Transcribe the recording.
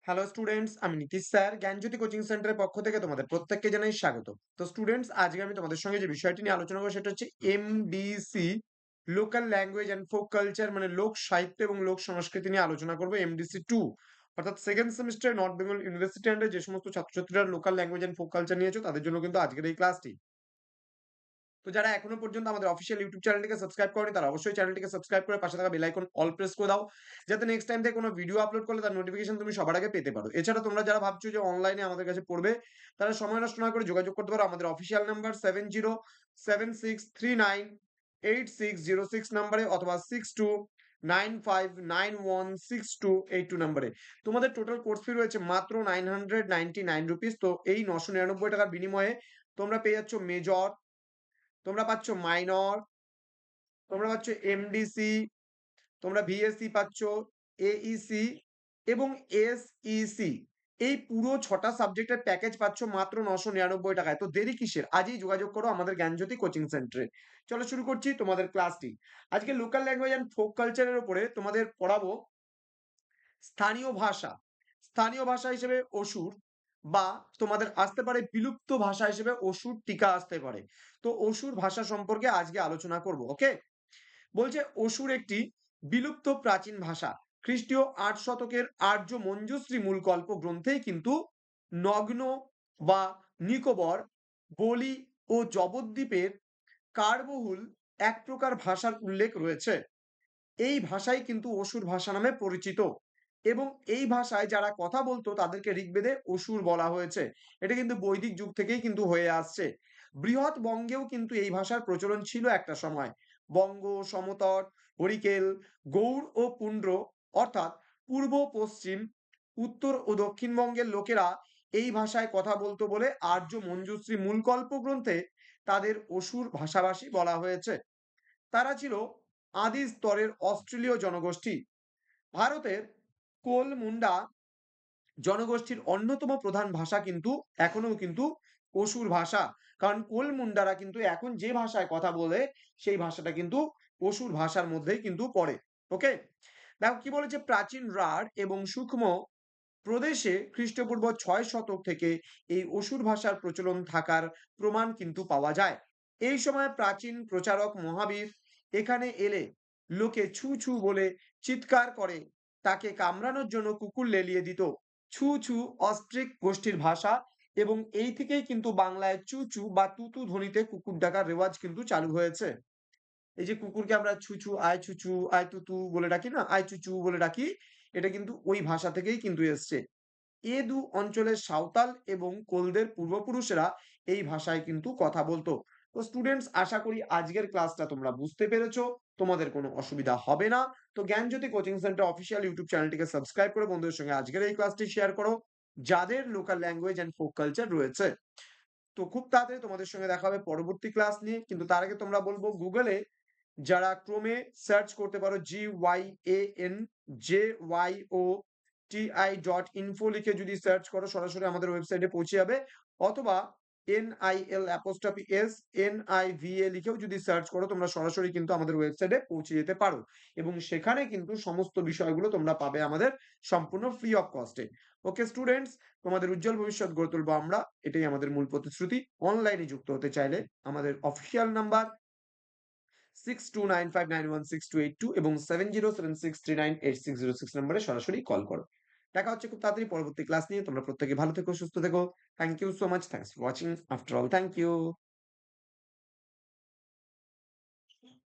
Hello students, আমি Nitish sir জ্ঞানজ্যোতি coaching সেন্টারের পক্ষ থেকে তোমাদের প্রত্যেককে জানাই স্বাগত। তো স্টুডেন্টস, আজকে আমি তোমাদের সঙ্গে যে বিষয়টি নিয়ে আলোচনা করবো সেটা হচ্ছে MDC, local language and folk culture, মানে লোক সাহিত্য এবং লোক সংস্কৃতি নিয়ে আলোচনা করবো এমডিসি 2, অর্থাৎ second semester north Bengal university আন্ডারে যে সমস্ত ছাত্রছাত্রীরা local language and folk culture নিয়েছো তাদের জন্য কিন্তু আজকের এই ক্লাসটি। তো যারা এখনো পর্যন্ত আমাদের অফিসিয়াল ইউটিউব চ্যানেলটিকে সাবস্ক্রাইব করেনি তারা অবশ্যই চ্যানেলটিকে সাবস্ক্রাইব করে পাশে থাকা বেল আইকন অল প্রেস করে দাও, যাতে নেক্সট টাইম থেকে কোনো ভিডিও আপলোড করলে তার নোটিফিকেশন তুমি সবার আগে পেতে পারো। এছাড়া তোমরা যারা ভাবছো যে অনলাইনে আমাদের কাছে পড়বে, তারা সময় নষ্ট না করে যোগাযোগ করতে পারো আমাদের অফিসিয়াল নাম্বার 7076398606 নাম্বারে, অথবা 6295916282 নাম্বারে। তোমাদের টোটাল কোর্স ফি রয়েছে মাত্র 999 রুপিস। তো এই 999 টাকার বিনিময়ে তোমরা পেয়ে যাচ্ছ মেজর, তোমরা পাচ্ছ মাইনর, তোমরা পাচ্ছ এমডিসি, তোমরা ভিএসসি পাচ্ছ, এইসি এবং এসইসি। এই পুরো 6টা সাবজেক্টের প্যাকেজ পাচ্ছ মাত্র 999 টাকায়। তো দেরি কিসের? আজই যোগাযোগ করো আমাদের জ্ঞানজ্যোতি কোচিং সেন্টারে। চলো শুরু করছি তোমাদের ক্লাসটি। আজকে লোকাল ল্যাঙ্গুয়েজ অ্যান্ড ফোক কালচারের উপরে তোমাদের পড়াবো স্থানীয় ভাষা। স্থানীয় ভাষা হিসেবে অসুর, বা তোমাদের আসতে পারে বিলুপ্ত ভাষা হিসেবে অসুর টিকা আসতে পারে। তো অসুর ভাষা সম্পর্কে আজকে আলোচনা করব। ওকে, বলছে অসুর একটি বিলুপ্ত প্রাচীন ভাষা। খ্রিস্টীয় 8 শতকের আর্য মঞ্জুশ্রী মূলকল্প গ্রন্থেই কিন্তু নগ্ন বা নিকোবর, বলি ও জবদ্বীপের কারবহুল এক প্রকার ভাষার উল্লেখ রয়েছে। এই ভাষাই কিন্তু অসুর ভাষা নামে পরিচিত, এবং এই ভাষায় যারা কথা বলতো তাদেরকে ঋগ্বেদে অসুর বলা হয়েছে। এটা কিন্তু বৈদিক যুগ থেকেই কিন্তু হয়ে আসছে। বৃহৎ বঙ্গেও কিন্তু এই ভাষার প্রচলন ছিল একটা সময়। বঙ্গ, সমতট, হরিকেল, গৌড় ও পুন্ড্র, অর্থাৎ পূর্ব, পশ্চিম, উত্তর ও দক্ষিণবঙ্গের লোকেরা এই ভাষায় কথা বলতো বলে আর্য মঞ্জুশ্রী মূলকল্প গ্রন্থে তাদের অসুর ভাষাভাষী বলা হয়েছে। তারা ছিল আদি স্তরের অস্ট্রেলীয় জনগোষ্ঠী। ভারতের কোল মুন্ডা জনগোষ্ঠীর অন্যতম প্রধান ভাষা কিন্তু এখনো কিন্তু অসুর ভাষা। কারণ কোল মুন্ডারা কিন্তু এখন যে ভাষায় কথা বলে সেই ভাষাটা কিন্তু অসুর ভাষার মধ্যেই কিন্তু পড়ে। ওকে, দেখো কি বলেছে, প্রাচীন রাঢ় এবং সূক্ষ্ম প্রদেশে খ্রিস্টপূর্ব 6 শতক থেকে এই অসুর ভাষার প্রচলন থাকার প্রমাণ কিন্তু পাওয়া যায়। এই সময় প্রাচীন প্রচারক মহাবীর এখানে এলে লোকে ছু ছু বলে চিৎকার করে তাকে কামড়ানোর জন্য কুকুর লেলিয়ে দিত। ছু ছু অস্ট্রিক গোষ্ঠীর ভাষা, এবং এই থেকেই কিন্তু বাংলায় চু চু বা তুতু ধ্বনিতে কুকুর ডাকার রেওয়াজ কিন্তু চালু হয়েছে। এই যে কুকুরকে আমরা ছুচু, আয় ছুচু, আয় তুতু বলে ডাকি না, আয় চুচু বলে ডাকি, এটা কিন্তু ওই ভাষা থেকেই কিন্তু এসছে। এ দু অঞ্চলের সাঁওতাল এবং কোলদের পূর্বপুরুষেরা এই ভাষায় কিন্তু কথা বলতো। তো স্টুডেন্টস, আশা করি আজকের ক্লাসটা তোমরা বুঝতে পেরেছো, তোমাদের কোনো অসুবিধা হবে না। তো জ্ঞানজ্যোতি কোচিং সেন্টার অফিসিয়াল ইউটিউব চ্যানেলটিকে সাবস্ক্রাইব করে বন্ধুদের সঙ্গে আজকের এই ক্লাসটি শেয়ার করো যাদের local language and folk culture রয়েছে। তো খুব তাড়াতাড়ি তোমাদের সঙ্গে দেখা হবে পরবর্তী ক্লাস নিয়ে, কিন্তু তার আগে তোমরা বলবো গুগলে যারা ক্রোমে সার্চ করতে পারো GYANJYOTI ডট ইনফো লিখে যদি সার্চ করো সরাসরি আমাদের ওয়েবসাইটে পৌঁছে যাবে, অথবা NIL'NIVA লিখেও যদি সার্চ করো তোমরা সরাসরি কিন্তু আমাদের ওয়েবসাইটে পৌঁছে যেতে পারো, এবং সেখানে কিন্তু সমস্ত বিষয়গুলো তোমরা পাবে আমাদের সম্পূর্ণ ফ্রি অফ কস্টে। ওকে স্টুডেন্টস, তোমাদের উজ্জ্বল ভবিষ্যৎ গড়ে তুলবো আমরা, এটাই আমাদের মূল প্রতিশ্রুতি। অনলাইনে যুক্ত হতে চাইলে আমাদের অফিসিয়াল নাম্বার 6295916282 এবং 7076398606 নম্বরে সরাসরি কল করো। দেখা হচ্ছে খুব তাড়াতাড়ি পরবর্তী ক্লাস নিয়ে। তোমরা প্রত্যেকে ভালো থেকো, সুস্থ থেকো। Thank you so much. Thanks for watching. After all, thank you.